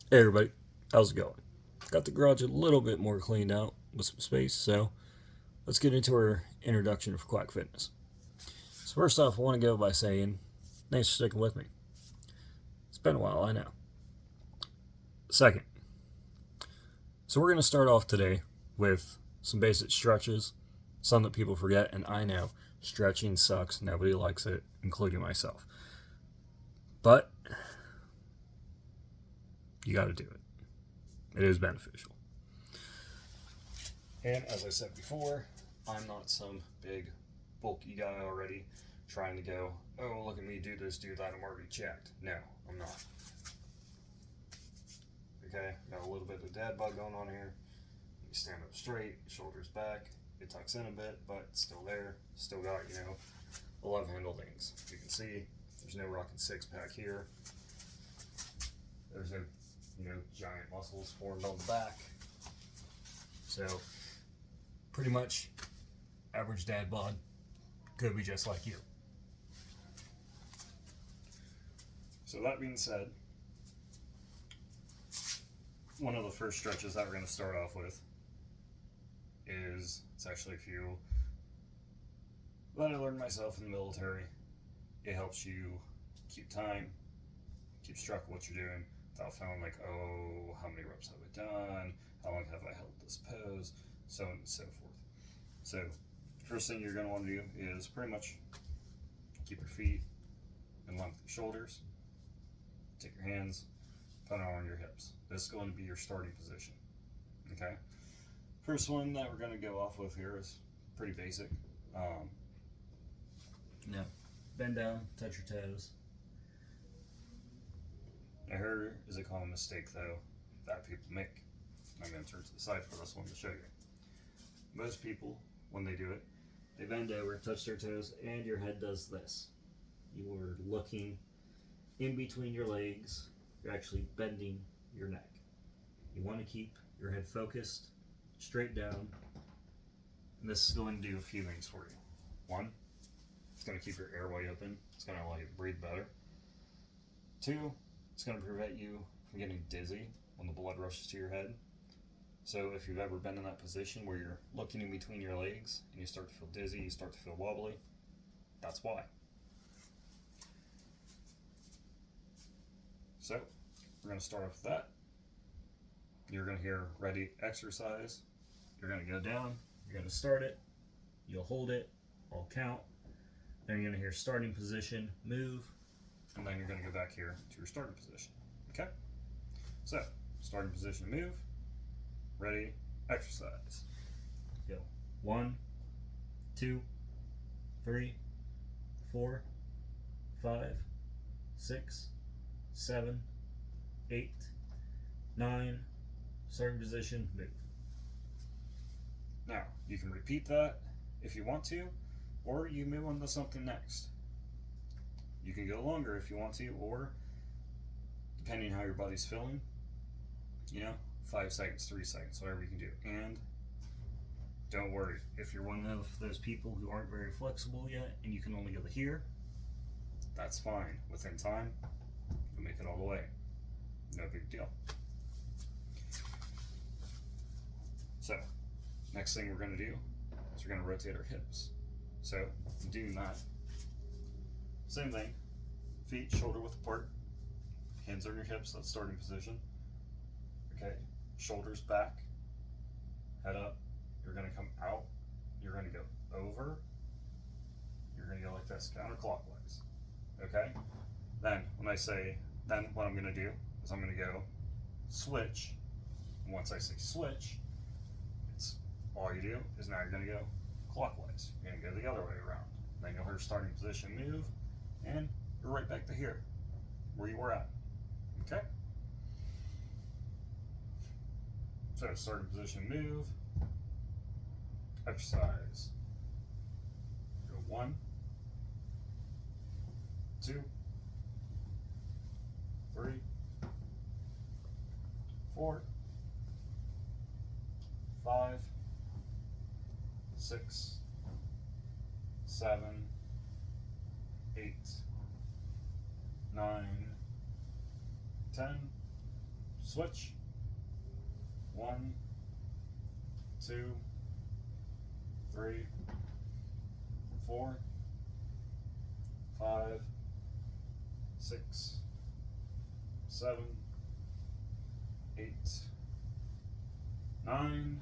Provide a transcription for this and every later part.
Hey everybody, how's it going? Got the garage a little bit more cleaned out with some space, so let's get into our introduction for Quack Fitness. So first off, I want to go by saying thanks for sticking with me. It's been a while, I know. Second, so we're going to start off today with some basic stretches, some that people forget, and I know stretching sucks. Nobody likes it, including myself. But you got to do it. It is beneficial. And as I said before, I'm not some big, bulky guy already trying to go, oh, look at me do this, do that, I'm already jacked. No, I'm not. Okay, got a little bit of dad bod going on here. You stand up straight, shoulders back. It tucks in a bit, but it's still there. Still got, 11 handlings. You can see there's no rocking six pack here. There's no, giant muscles formed on the back. So, pretty much average dad bod could be just like you. So that being said, one of the first stretches that we're going to start off with is, it's actually a few that I learned myself in the military. It helps you keep time, keep track of what you're doing without feeling like, oh, how many reps have I done? How long have I held this pose? So on and so forth. So, first thing you're going to want to do is pretty much keep your feet in line with your shoulders. Take your hands, put it on your hips. This is going to be your starting position. Okay? First one that we're going to go off with here is pretty basic. Now, bend down, touch your toes. Now, here is a common mistake, though, that people make. I'm going to turn to the side for this one to show you. Most people, when they do it, they bend over, touch their toes, and your head does this. You are looking in between your legs. You're actually bending your neck. You want to keep your head focused, straight down, and this is going to do a few things for you. One, it's going to keep your airway open. It's going to allow you to breathe better. Two, it's going to prevent you from getting dizzy when the blood rushes to your head. So if you've ever been in that position where you're looking in between your legs and you start to feel dizzy, you start to feel wobbly, that's why. So we're going to start off with that. You're going to hear ready exercise. You're going to go down. You're going to start it. You'll hold it. I'll count. Then you're going to hear starting position, move, and then you're going to go back here to your starting position. Okay? So, starting position, move. Ready, exercise. Go. 1, 2, 3, 4, 5, 6, 7, 8, 9. Starting position, move. Now, you can repeat that if you want to, or you move on to something next. You can go longer if you want to, or depending on how your body's feeling, 5 seconds, 3 seconds, whatever you can do. And don't worry, if you're one of those people who aren't very flexible yet and you can only go to here, that's fine. Within time, you'll make it all the way. No big deal. So, next thing we're going to do is we're going to rotate our hips. So, doing that, same thing, feet shoulder width apart, hands on your hips, that's starting position. Okay, shoulders back, head up, you're going to come out, you're going to go over, you're going to go like this, counterclockwise. Okay, then when I say, then what I'm going to do is I'm going to go switch, and once I say switch, it's all you do is now you're going to go clockwise. You're going to go the other way around. Then you'll hear starting position move, and you're right back to here, where you were at. Okay? So starting position move, exercise. Go 1, 2, 3, 4, 5, 6, 7, 8, 9, 10. switch. 1, 2, 3, 4, 5, 6, 7, 8, 9,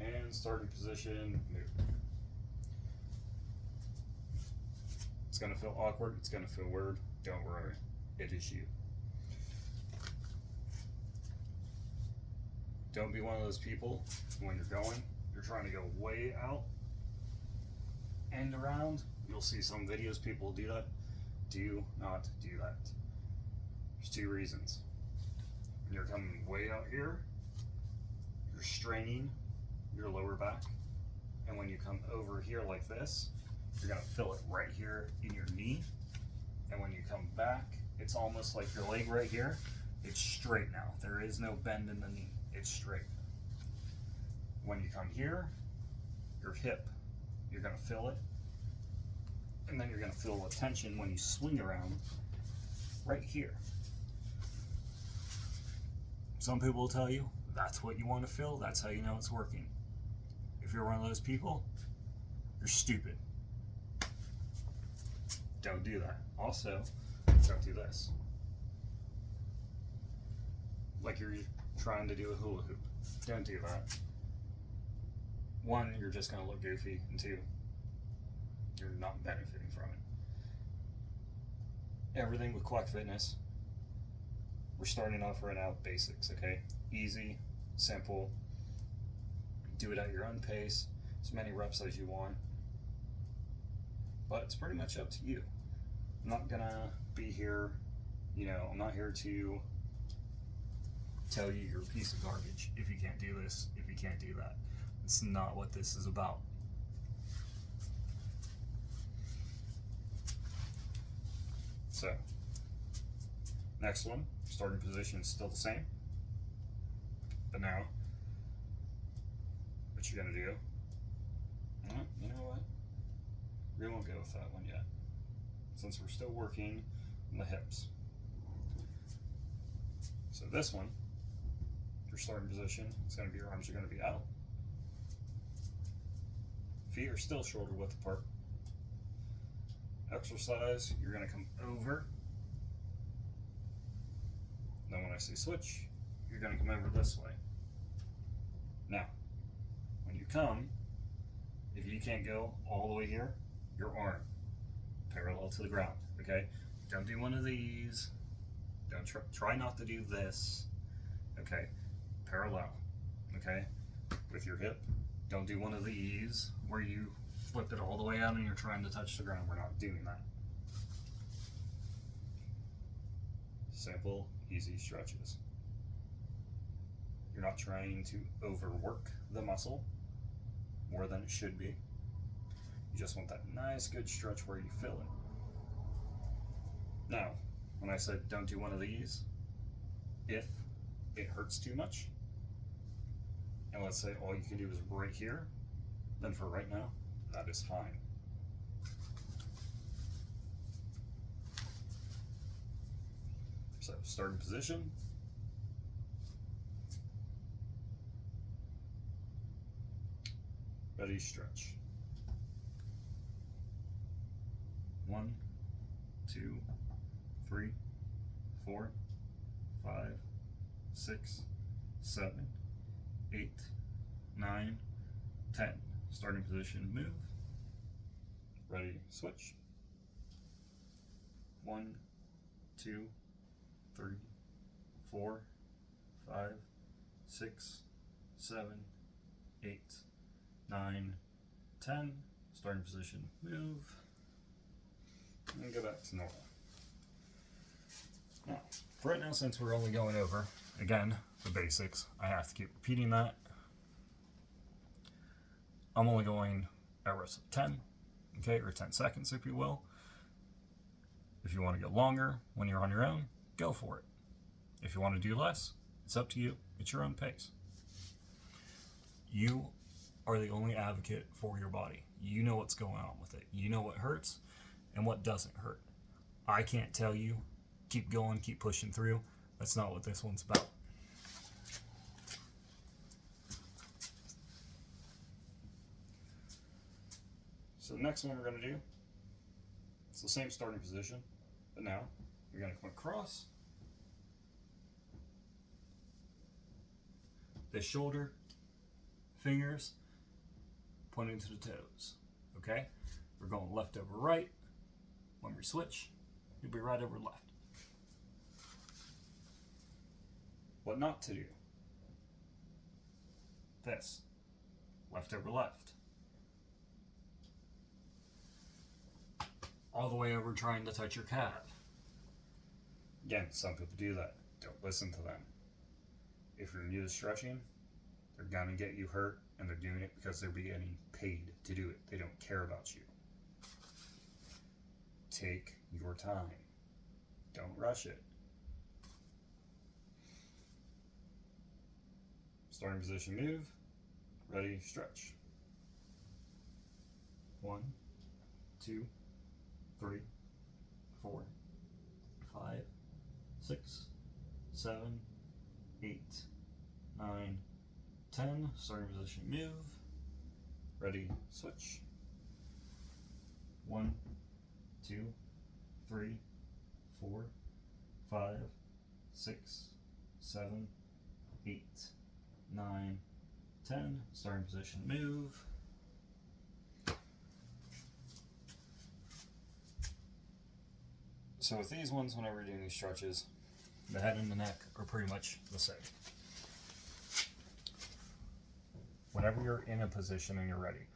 and starting position, move. It's going to feel awkward, it's going to feel weird, don't worry, it is you. Don't be one of those people when you're trying to go way out and around. You'll see some videos people do that. Do not do that. There's 2 reasons. When you're coming way out here, you're straining your lower back. And when you come over here like this, you're gonna feel it right here in your knee. And when you come back, it's almost like your leg right here, it's straight now. There is no bend in the knee, it's straight. When you come here, your hip, you're gonna feel it. And then you're gonna feel the tension when you swing around right here. Some people will tell you that's what you want to feel, that's how you know it's working. If you're one of those people, you're stupid. Don't do that. Also, don't do this. Like you're trying to do a hula hoop. Don't do that. 1, you're just gonna look goofy, and 2, you're not benefiting from it. Everything with Quack Fitness, we're starting off right now basics, okay? Easy, simple, do it at your own pace, as many reps as you want, but it's pretty much up to you. I'm not gonna be here, I'm not here to tell you you're a piece of garbage if you can't do this, if you can't do that. It's not what this is about. So, next one, starting position is still the same. But now, what you're gonna do, you know what? We won't go with that one yet, since we're still working on the hips. So this one, your starting position, it's gonna be your arms are gonna be out. Feet are still shoulder width apart. Exercise, you're gonna come over. Then when I say switch, you're gonna come over this way. Now, when you come, if you can't go all the way here, your arm parallel to the ground, okay? Don't do one of these. Don't try not to do this, okay? Parallel, okay? With your hip. Don't do one of these where you flip it all the way out and you're trying to touch the ground. We're not doing that. Simple, easy stretches. You're not trying to overwork the muscle more than it should be. You just want that nice, good stretch where you feel it. Now, when I said don't do one of these, if it hurts too much, and let's say all you can do is right here, then for right now, that is fine. So, starting position. Ready, stretch. 1, 2, 3, 4, 5, 6, 7, 8, 9, 10. Starting position, move. Ready, switch. 1, 2, 3, 4, 5, 6, 7, 8, 9, 10. Starting position, move. And go back to normal. Now, for right now, since we're only going over, again, the basics, I have to keep repeating that. I'm only going at reps of 10, okay, or 10 seconds, if you will. If you want to go longer when you're on your own, go for it. If you want to do less, it's up to you. It's your own pace. You are the only advocate for your body. You know what's going on with it. You know what hurts and what doesn't hurt. I can't tell you, keep going, keep pushing through. That's not what this one's about. So the next one we're going to do, it's the same starting position, but now you're going to come across the shoulder, fingers pointing to the toes. Okay? We're going left over right. When we switch, you'll be right over left. What not to do. This. Left over left. All the way over trying to touch your calf. Again, some people do that. Don't listen to them. If you're new to stretching, they're gonna get you hurt, and they're doing it because they're getting paid to do it. They don't care about you. Take your time. Don't rush it. Starting position, move. Ready, stretch. 1, 2, 3, 4, 5, 6, 7, 8, 9, 10. Starting position, move. Ready, switch. 1, 2, 3, 4, 5, 6, 7, 8, 9, 10. Starting position, move. So with these ones, whenever you're doing these stretches, the head and the neck are pretty much the same. Whenever you're in a position and you're ready,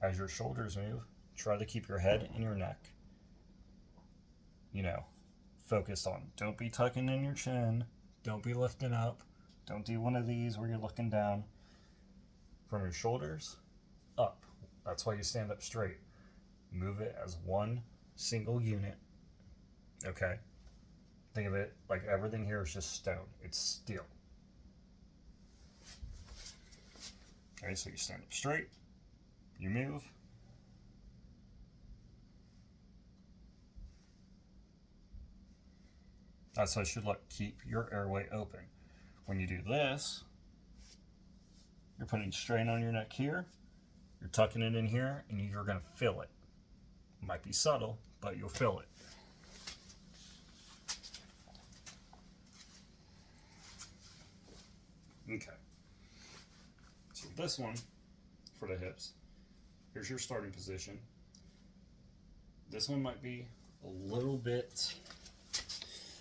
as your shoulders move, try to keep your head and your neck, focused on. Don't be tucking in your chin. Don't be lifting up. Don't do one of these where you're looking down. From your shoulders up. That's why you stand up straight. Move it as one single unit. Okay? Think of it like everything here is just stone. It's steel. Okay, so you stand up straight. You move. That's how it should look. Keep your airway open. When you do this, you're putting strain on your neck here. You're tucking it in here, and you're going to feel it. It might be subtle, but you'll feel it. Okay. So this one, for the hips, here's your starting position. This one might be a little bit...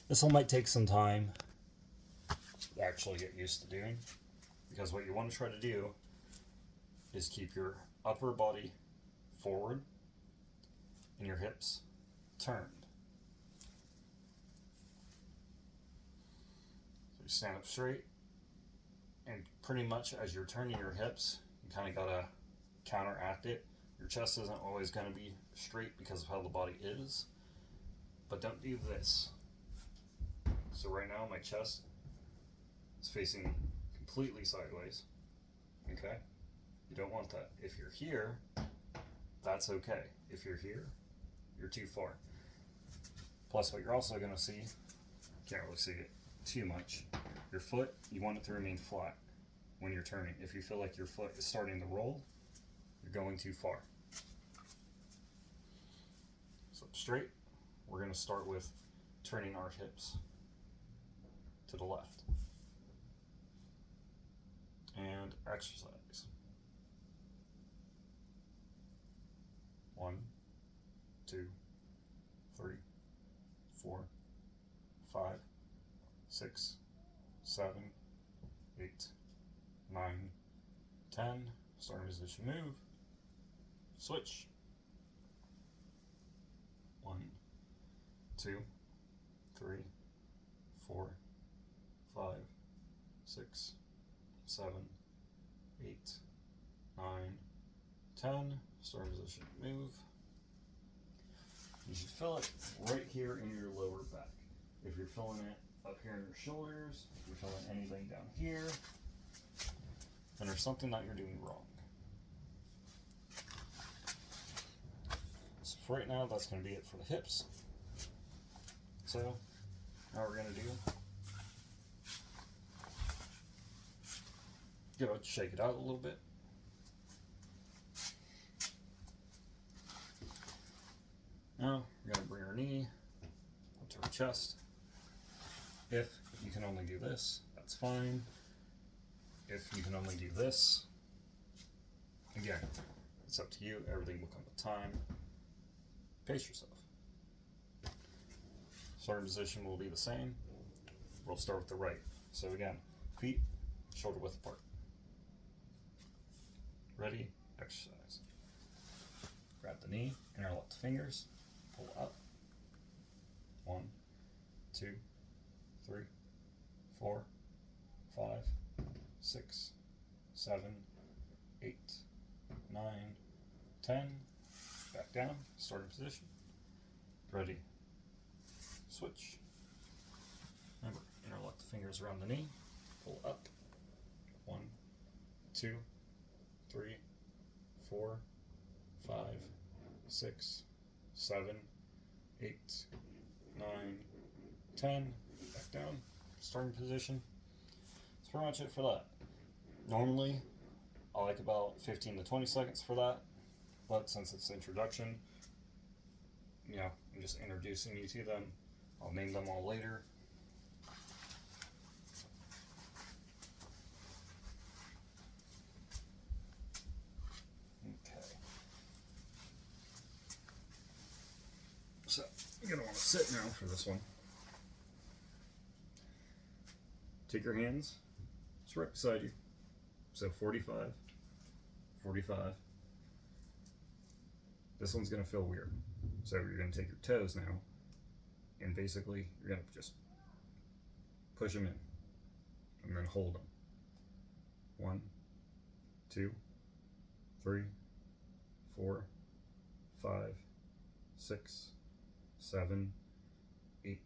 This one might take some time to actually get used to doing, because what you want to try to do is keep your upper body forward and your hips turned. So you stand up straight, and pretty much as you're turning your hips, you kind of got to counteract it. Your chest isn't always going to be straight because of how the body is, but don't do this. So right now my chest is facing completely sideways. Okay? You don't want that. If you're here, that's okay. If you're here, you're too far. Plus what you're also going to see, can't really see it too much, your foot, you want it to remain flat when you're turning. If you feel like your foot is starting to roll, you're going too far. So straight, we're going to start with turning our hips to the left. And exercise. 1, 2, 3, 4, 5, 6, 7, 8, 9, 10. Starting position, move. Switch. 1, 2, 3, 4, 5, 6, 7, 8, 9, 10. Starting position, move. You should feel it right here in your lower back. If you're feeling it up here in your shoulders, if you're feeling anything down here, then there's something that you're doing wrong. So for right now, that's going to be it for the hips. So now we're going to shake it out a little bit. chest. If you can only do this, that's fine. If you can only do this, again, it's up to you. Everything will come with time. Pace yourself. Starting position will be the same. We'll start with the right. So again, feet shoulder width apart. Ready? Exercise. Grab the knee, interlock the fingers, pull up. 1, 2, 3, 4, 5, 6, 7, 8, 9, 10. Back down, starting position. Ready. Switch. Remember, interlock the fingers around the knee, pull up. 1, 2, 3, 4, 5, 6, 7, 8, 9, 10. Back down, starting position. That's pretty much it for that. Normally, I like about 15 to 20 seconds for that, but since it's introduction, you know, I'm just introducing you to them. I'll name them all later. Okay. So, you're going to want to sit now for this one. Take your hands, it's right beside you. So 45, 45. This one's going to feel weird. So you're going to take your toes now, and basically you're going to just push them in, and then hold them. 1, 2, 3, 4, 5, 6, 7, 8,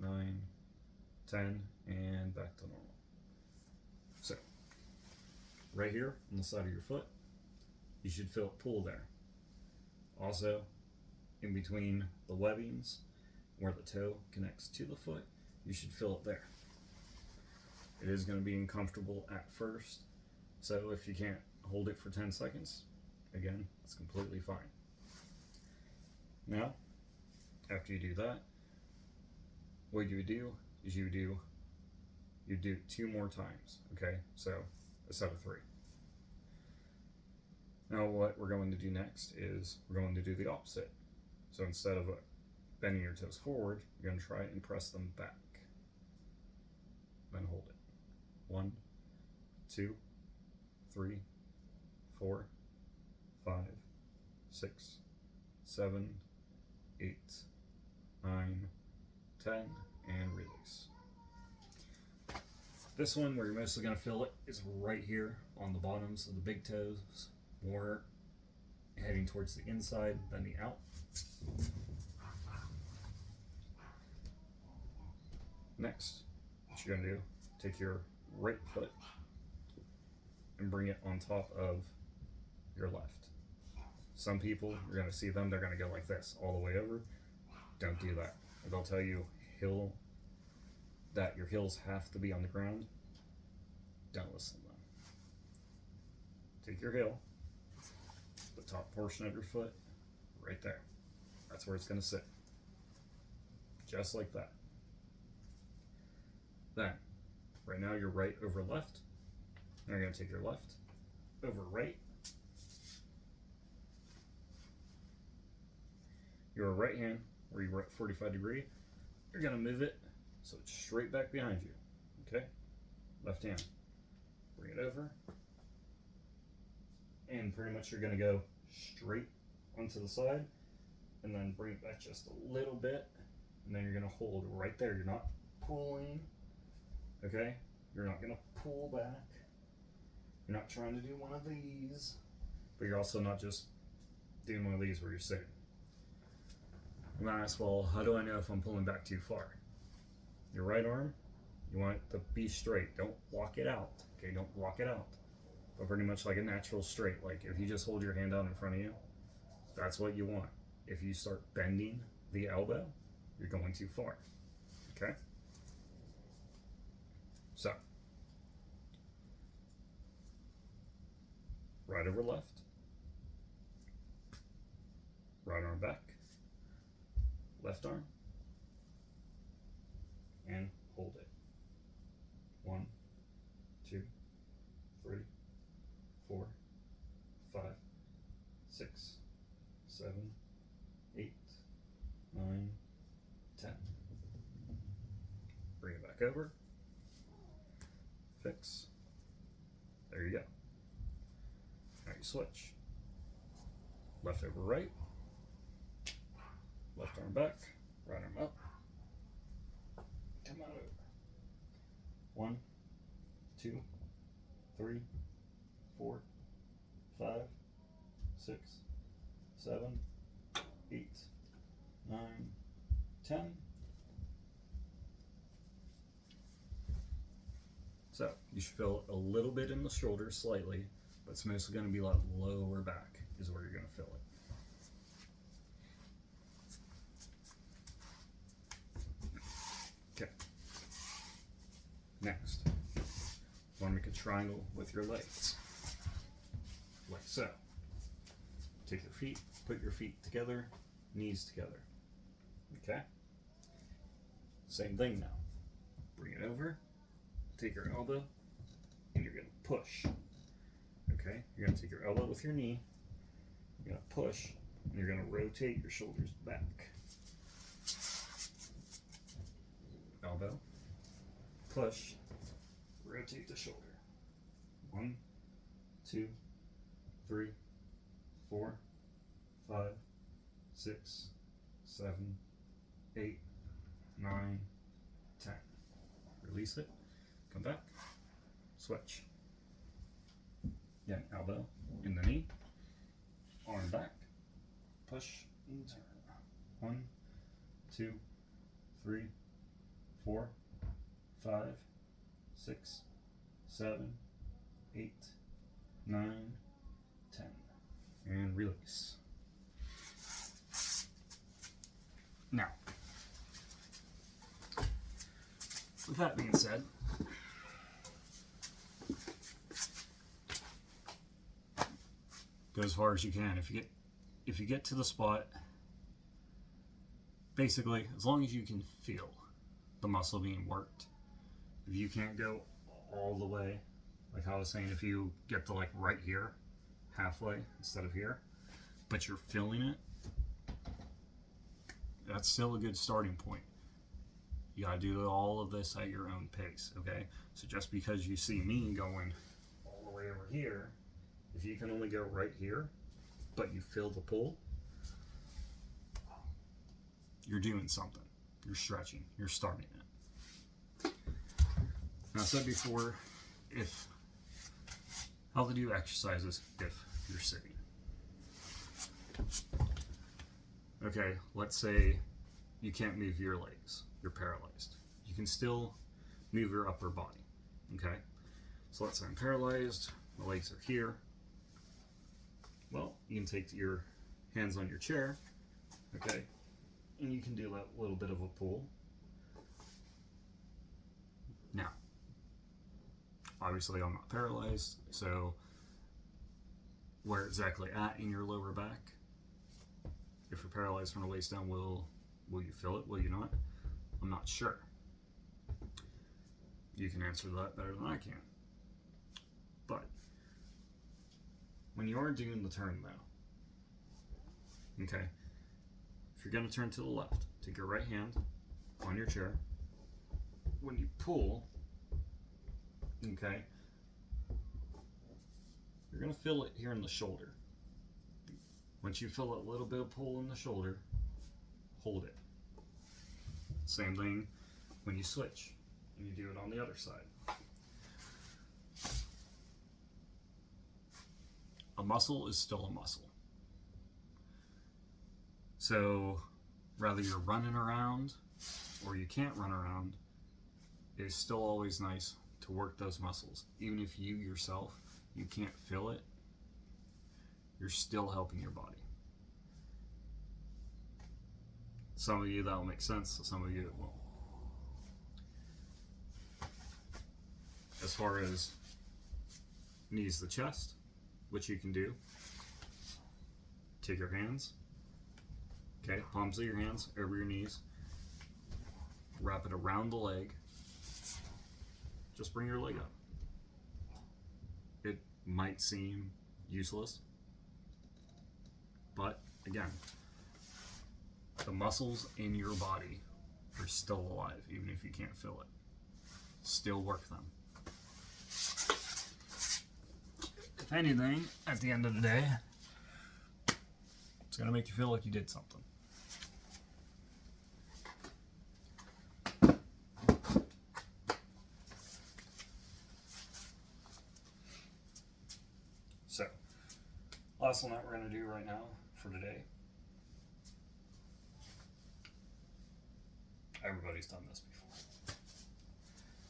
9, 10, and back to normal. So, right here on the side of your foot, you should feel it pull there. Also, in between the webbings, where the toe connects to the foot, you should feel it there. It is going to be uncomfortable at first, so if you can't hold it for 10 seconds, again, it's completely fine. Now, after you do that, what you would do is you do 2 more times, okay? So, a set of 3. Now what we're going to do next is we're going to do the opposite. So instead of bending your toes forward, you're going to try and press them back. Then hold it. 1, 2, 3, 4, 5, 6, 7, 8, 9, 10, and release. This one, where you're mostly going to feel it, is right here on the bottoms of the big toes, more heading towards the inside than the out. Next, what you're going to do, take your right foot and bring it on top of your left. Some people, you're going to see them, they're going to go like this all the way over. Don't do that. They'll tell you that your heels have to be on the ground. Don't listen to them. Take your heel, the top portion of your foot, right there. That's where it's going to sit. Just like that. Then, right now you're right over left. Now you're going to take your left over right. Your right hand, where you were at 45 degree, you're going to move it so it's straight back behind you. Okay? Left hand. Bring it over. And pretty much you're going to go straight onto the side and then bring it back just a little bit. And then you're going to hold right there. You're not pulling. Okay? You're not going to pull back. You're not trying to do one of these. But you're also not just doing one of these where you're sitting. I'm going to ask, well, how do I know if I'm pulling back too far? Your right arm, you want it to be straight. Don't walk it out. Okay, don't walk it out. But pretty much like a natural straight. Like if you just hold your hand out in front of you, that's what you want. If you start bending the elbow, you're going too far. Okay? So, right over left, right arm back, left arm, hold it. 1, 2, 3, 4, 5, 6, 7, 8, 9, 10. Bring it back over. Fix. There you go. Now you switch. Left over right. Left arm back. Right arm up. Come on over. 1, 2, 3, 4, 5, 6, 7, 8, 9, 10. So you should feel a little bit in the shoulders slightly, but it's mostly going to be like lower back is where you're going to feel it. Okay. Next, you want to make a triangle with your legs, like so. Take your feet, put your feet together, knees together. Okay? Same thing now. Bring it over, take your elbow, and you're going to push. Okay? You're going to take your elbow with your knee, you're going to push, and you're going to rotate your shoulders back. Elbow, push, rotate the shoulder. 1, 2, 3, 4, 5, 6, 7, 8, 9, 10. Release it, come back, switch. Again, elbow in the knee, arm back, push and turn. 1, 2, 3, 4, 5, 6, 7, 8, 9, 10. And release. Now, with that being said, go as far as you can. If you get to the spot, basically, as long as you can feel the muscle being worked. If you can't go all the way, like I was saying, if you get to like right here, halfway instead of here, but you're feeling it, that's still a good starting point. You gotta do all of this at your own pace, okay? So just because you see me going all the way over here, if you can only go right here, but you feel the pull, you're doing something. You're stretching, you're starting it. Now I said before, how to do exercises if you're sitting. Okay, let's say you can't move your legs, you're paralyzed. You can still move your upper body, okay? So let's say I'm paralyzed, my legs are here. Well, you can take your hands on your chair, okay? And you can do that little bit of a pull. Now, obviously I'm not paralyzed, so where exactly at in your lower back? If you're paralyzed from the waist down, will you feel it? Will you not? I'm not sure. You can answer that better than I can. But when you are doing the turn though, okay, if you're going to turn to the left, take your right hand on your chair. When you pull, okay, you're going to feel it here in the shoulder. Once you feel a little bit of pull in the shoulder, hold it. Same thing when you switch and you do it on the other side. A muscle is still a muscle. So whether you're running around or you can't run around, it's still always nice to work those muscles. Even if you yourself, you can't feel it, you're still helping your body. Some of you that'll make sense, some of you it won't. As far as knees to chest, which you can do, take your hands, okay, palms of your hands over your knees, wrap it around the leg, just bring your leg up. It might seem useless, but again, the muscles in your body are still alive, even if you can't feel it. Still work them. If anything, at the end of the day, it's gonna make you feel like you did something. So, last one that we're gonna do right now for today. Everybody's done this before,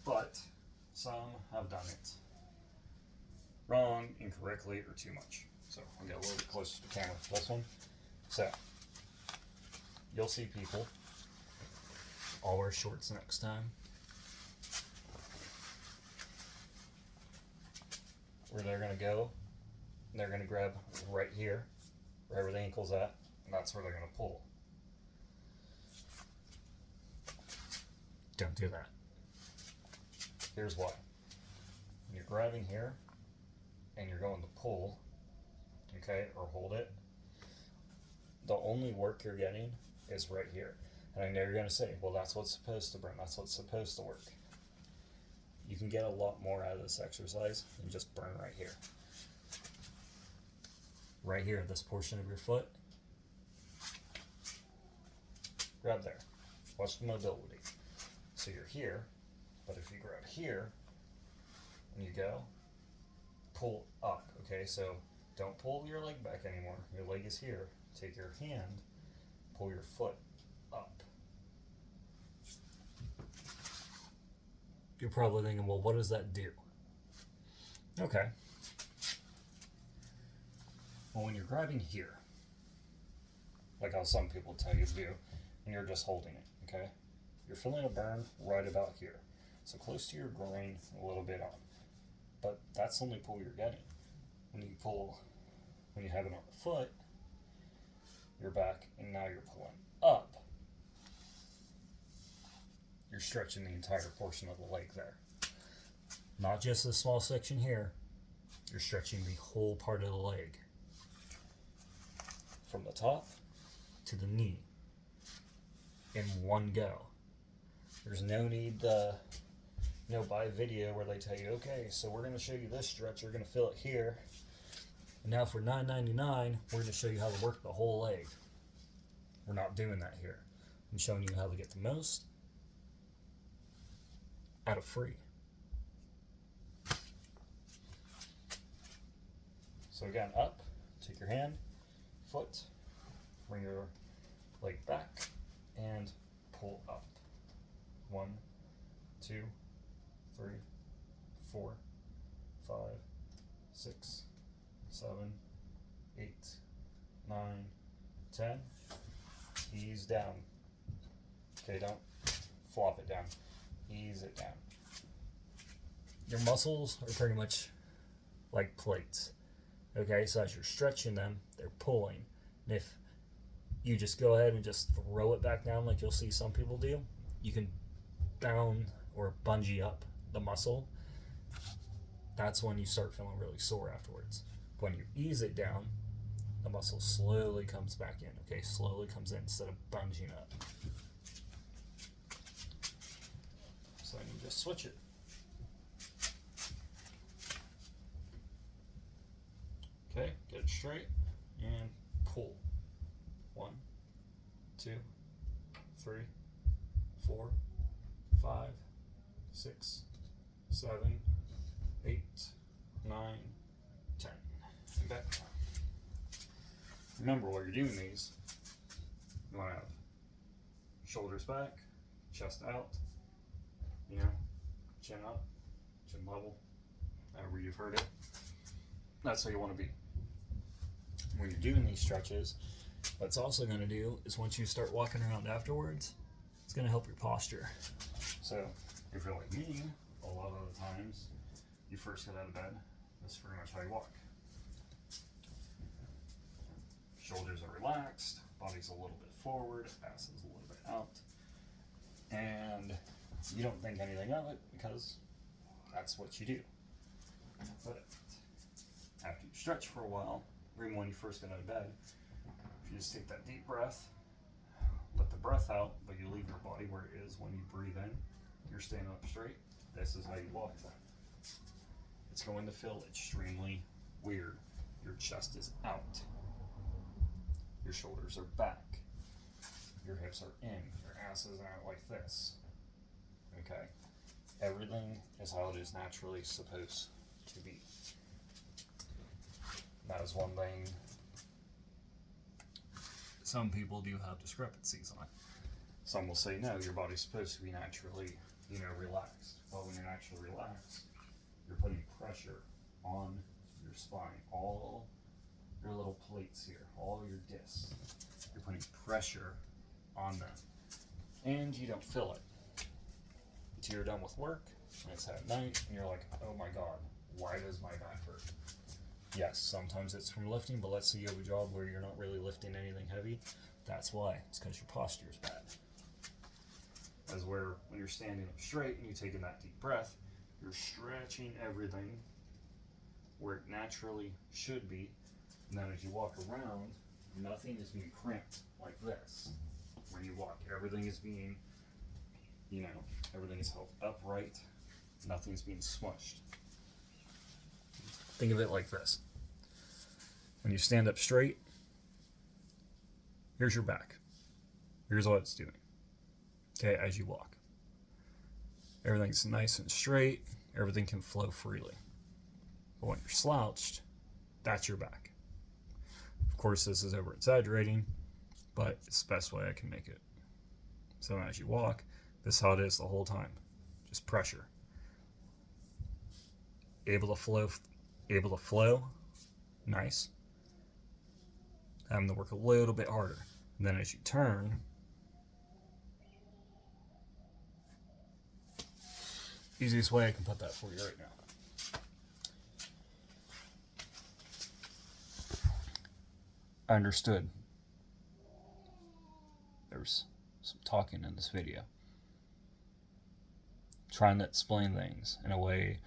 but some have done it wrong, incorrectly, or too much. So I'll get a little bit closer to the camera for this one. So you'll see people all wear shorts next time, where they're gonna go, and they're gonna grab right here, wherever the ankle's at, and that's where they're gonna pull. Don't do that. Here's why. When you're grabbing here and you're going to pull, okay, or hold it, the only work you're getting is right here. And I know you're going to say, well, that's what's supposed to burn. That's what's supposed to work. You can get a lot more out of this exercise than just burn right here. Right here, this portion of your foot, grab there. Watch the mobility. So you're here, but if you grab here and you go, pull up, okay? So don't pull your leg back anymore. Your leg is here. Take your hand, pull your foot up. You're probably thinking, well, what does that do? Okay. Well, when you're grabbing here, like how some people tell you to do, and you're just holding it, okay? You're feeling a burn right about here. So close to your groin, a little bit on. But that's the only pull you're getting. When you pull, when you have it on the foot, you're back, and now you're pulling up. You're stretching the entire portion of the leg there. Not just this small section here, you're stretching the whole part of the leg. From the top to the knee in one go. There's no need to buy a video where they tell you, okay, so we're going to show you this stretch, you're going to feel it here. And now for $9.99, we're going to show you how to work the whole leg. We're not doing that here. I'm showing you how to get the most out of free. So again, up, take your hand, foot, bring your leg back, and pull up. 1, 2, 3, 4, 5, 6, 7, 8, 9, 10. Ease down. Okay, don't flop it down. Ease it down. Your muscles are pretty much like plates. Okay, so as you're stretching them, they're pulling. And if you just go ahead and just throw it back down like you'll see some people do, you can down or bungee up the muscle. That's when you start feeling really sore afterwards. When you ease it down, the muscle slowly comes back in, okay? Slowly comes in instead of bungeeing up. So then you just switch it. Okay, get it straight and pull. 1, 2, 3, 4, 5, 6, 7, 8, 9, 10. And back. Remember, while you're doing these, you want to have shoulders back, chest out, chin up, chin level, however you've heard it. That's how you want to be. When you're doing these stretches, what it's also going to do is once you start walking around afterwards, it's going to help your posture. So if you're like me, a lot of the times you first get out of bed, that's pretty much how you walk. Shoulders are relaxed, body's a little bit forward, ass is a little bit out, and you don't think anything of it because that's what you do. But after you stretch for a while, or even when you first get out of bed, if you just take that deep breath, let the breath out, but you leave your body where it is when you breathe in, you're standing up straight, this is how you walk then. It's going to feel extremely weird. Your chest is out. Your shoulders are back. Your hips are in. Your ass is out like this. Okay? Everything is how it is naturally supposed to be. That is one thing some people do have discrepancies on. Some will say, no, your body's supposed to be naturally, relaxed. Well, when you're naturally relaxed, you're putting pressure on your spine, all your little plates here, all your discs. You're putting pressure on them, and you don't feel it until you're done with work, and it's at night, and you're like, oh my God, why does my back hurt? Yes, sometimes it's from lifting, but let's say you have a job where you're not really lifting anything heavy. That's why. It's because your posture is bad. As where when you're standing up straight and you're taking that deep breath, you're stretching everything where it naturally should be. And then as you walk around, nothing is being cramped like this. When you walk, everything is being, everything is held upright. Nothing's being smushed. Think of it like this. When you stand up straight, here's your back. Here's what it's doing. Okay, as you walk. Everything's nice and straight. Everything can flow freely. But when you're slouched, that's your back. Of course, this is over exaggerating, but it's the best way I can make it. So as you walk, this is how it is the whole time. Just pressure. Able to flow, nice. Having to work a little bit harder. And then as you turn, easiest way I can put that for you right now. I understood there's some talking in this video. Trying to explain things in a way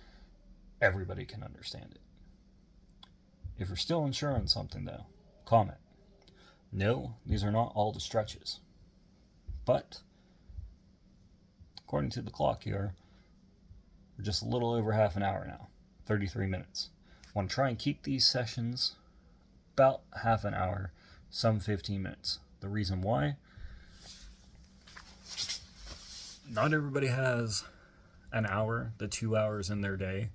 everybody can understand it. If you're still unsure on something though, comment. No, these are not all the stretches. But, according to the clock here, we're just a little over half an hour now, 33 minutes. I want to try and keep these sessions about half an hour, some 15 minutes. The reason why? Not everybody has an hour to 2 hours in their day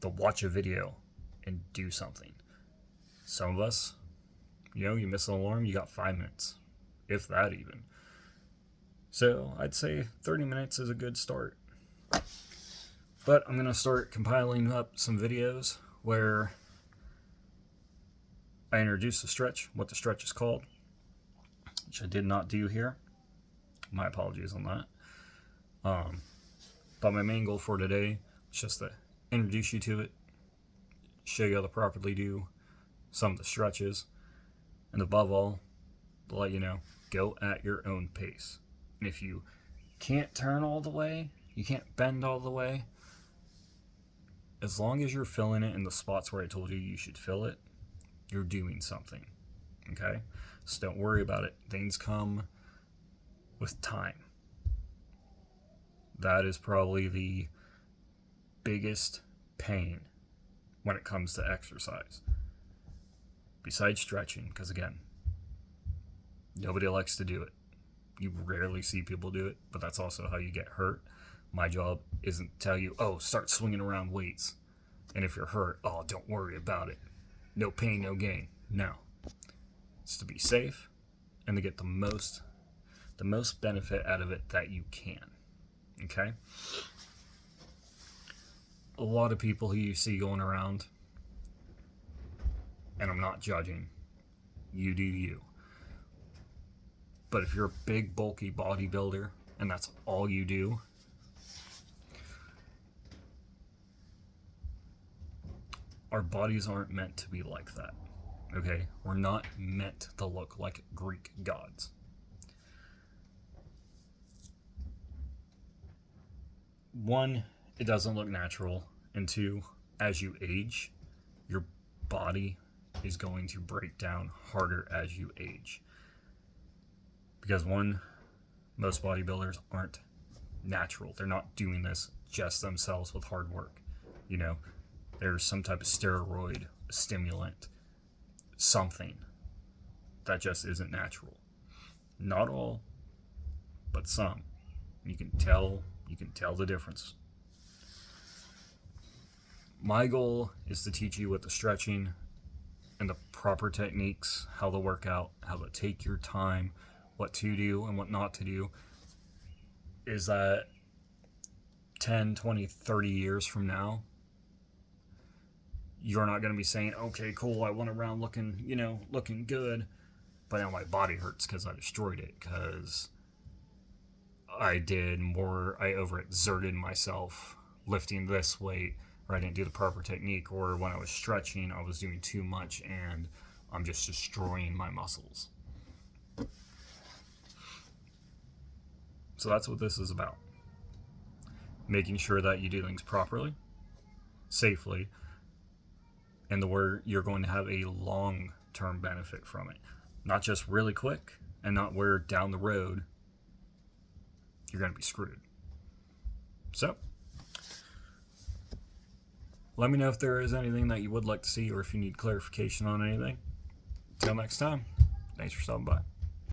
to watch a video and do something. Some of us, you miss an alarm, you got 5 minutes, if that even. So I'd say 30 minutes is a good start. But I'm going to start compiling up some videos where I introduce the stretch, what the stretch is called, which I did not do here. My apologies on that. But my main goal for today is just to introduce you to it, show you how to properly do some of the stretches, and above all, to let you know, go at your own pace. And if you can't turn all the way, you can't bend all the way, as long as you're filling it in the spots where I told you you should fill it, you're doing something, okay? So don't worry about it. Things come with time. That is probably the biggest pain when it comes to exercise. Besides stretching, because again, nobody likes to do it. You rarely see people do it, but that's also how you get hurt. My job isn't to tell you, oh, start swinging around weights. And if you're hurt, oh, don't worry about it. No pain, no gain. No. It's to be safe and to get the most benefit out of it that you can. Okay? A lot of people who you see going around, and I'm not judging, you do you. But if you're a big, bulky bodybuilder, and that's all you do, our bodies aren't meant to be like that, okay? We're not meant to look like Greek gods. One it doesn't look natural. And two, as you age, your body is going to break down harder as you age. Because one, most bodybuilders aren't natural. They're not doing this just themselves with hard work. You know, there's some type of steroid, stimulant, something that just isn't natural. Not all, but some. You can tell the difference. My goal is to teach you what the stretching and the proper techniques, how to work out, how to take your time, what to do and what not to do, is that 10, 20, 30 years from now, you're not going to be saying, okay, cool, I went around looking good, but now my body hurts because I destroyed it, because I overexerted myself lifting this weight, or I didn't do the proper technique, or when I was stretching, I was doing too much and I'm just destroying my muscles. So that's what this is about. Making sure that you do things properly, safely, and where you're going to have a long-term benefit from it. Not just really quick, and not where down the road you're going to be screwed. So, let me know if there is anything that you would like to see, or if you need clarification on anything. Until next time, thanks for stopping by.